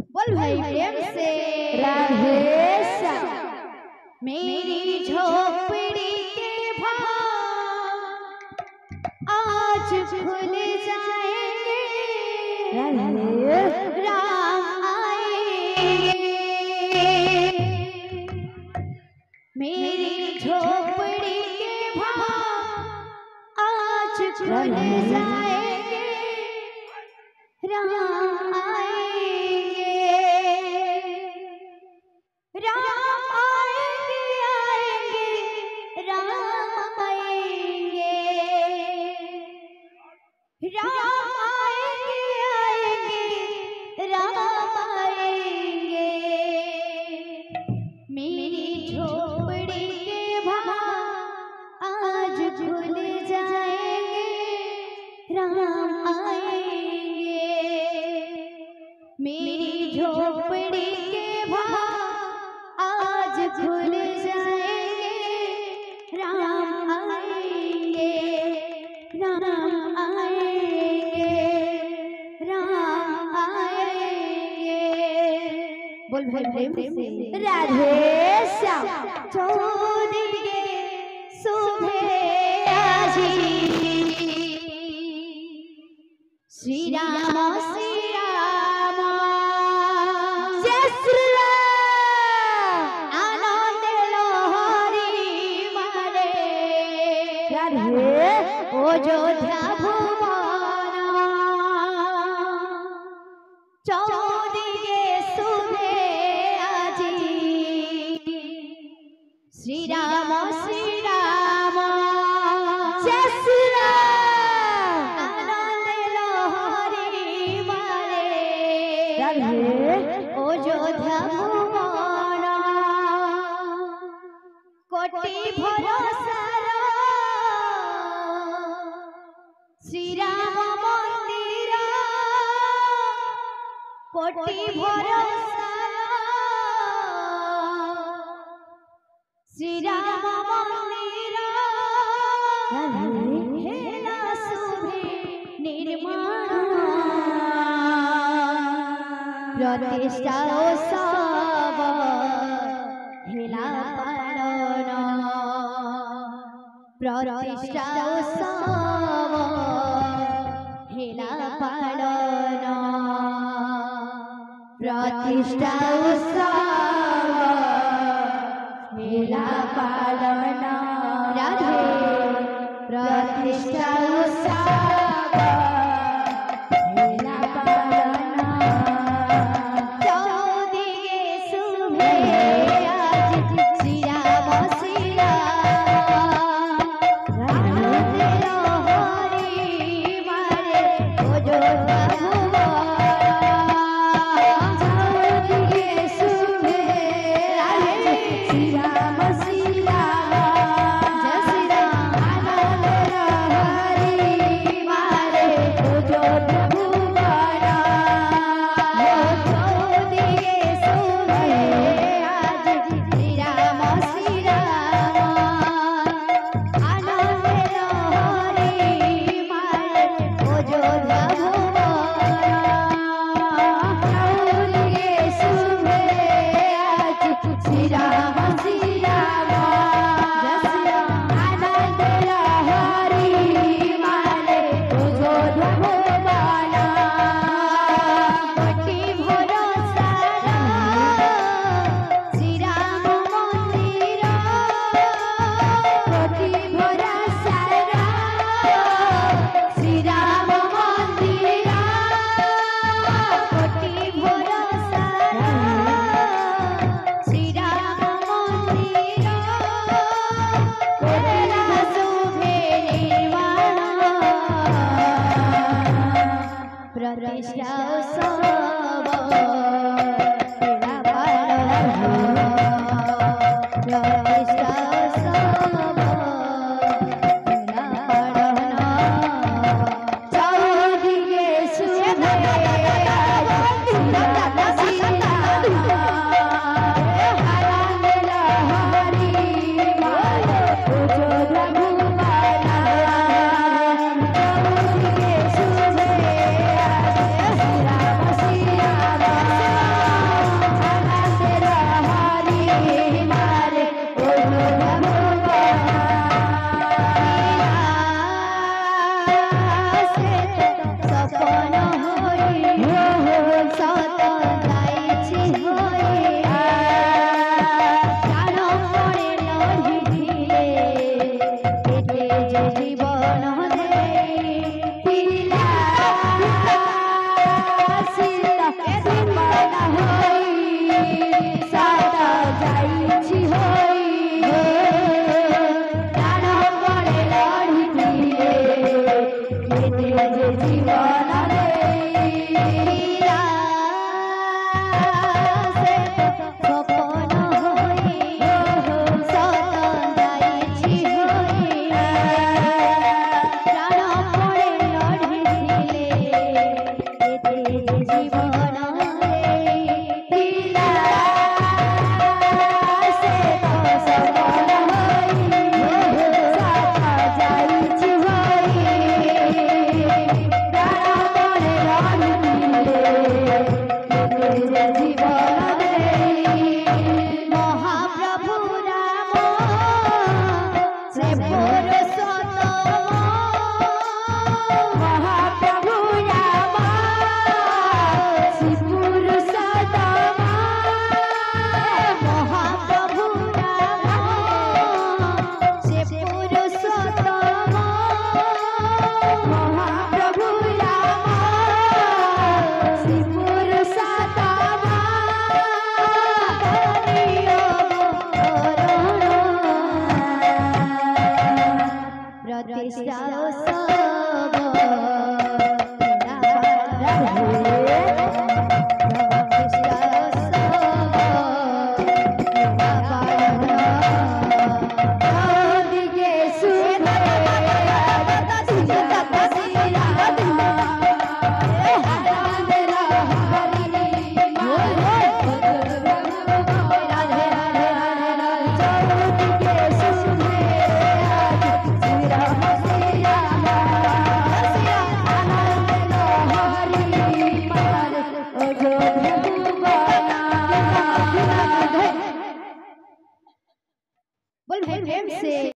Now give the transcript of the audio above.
बोल भाई प्रेम से राधे मेरी झोपड़ी के भाग आज खुल जाएंगे, राम आएंगे। मेरी झोपड़ी के भाग आज खुल जाएंगे, राम आएंगे। राम आएंगे आएंगे राम आएंगे, राम आएंगे आएंगे राम आएंगे। मेरी झोपड़ी के भाग आज खुल जाएंगे, राम आएंगे। मेरी झोपड़ी के भाग आज खुल जाएंगे, राम आएंगे, राम आएंगे, राम आएंगे। बोल भाई प्रेम से राधे श्याम चौदिगे सुबह आजी, श्री राम श्री राम जय श्री राम आनंद लोहरी मारे राधे अयोध्या भुवन चौदिगे सुबह आजी, श्री राम श्री राम जय श्री राम आनंद लोहरी मारे राधे अयोध्या भुवन कोटि भरोसार श्री राम मंदिर, कोटि भरोसार श्री राम मंदिर। हेला शुभे निर्माण प्रतिष्ठा उत्सव हेला पालन, प्रतिष्ठा उत्सव हेला पालन, प्रतिष्ठा उत्सव हेला पालन। राधे प्रतिष्ठा उत्सव हेला पालन। चौदिगे सुबह आज श्री राम श्री राम आनंद लोहरी मारे अयोध्या भुवन। चौदिगे सुबह आज श्री राम श्री राम जय श्री राम आनंद लोहरी मारे अयोध्या भुवन। चौदिगे सुबह आज श्री राम श्री राम आनंद लोहरी मारे अयोध्या प्रतिष्ठा उत्सव हेला पालन, प्रतिष्ठा उत्सव हेला पालन। चौदिगे सुबह आज श्री राम श्री राम आनंद लोहरी बोल भाई प्रेम से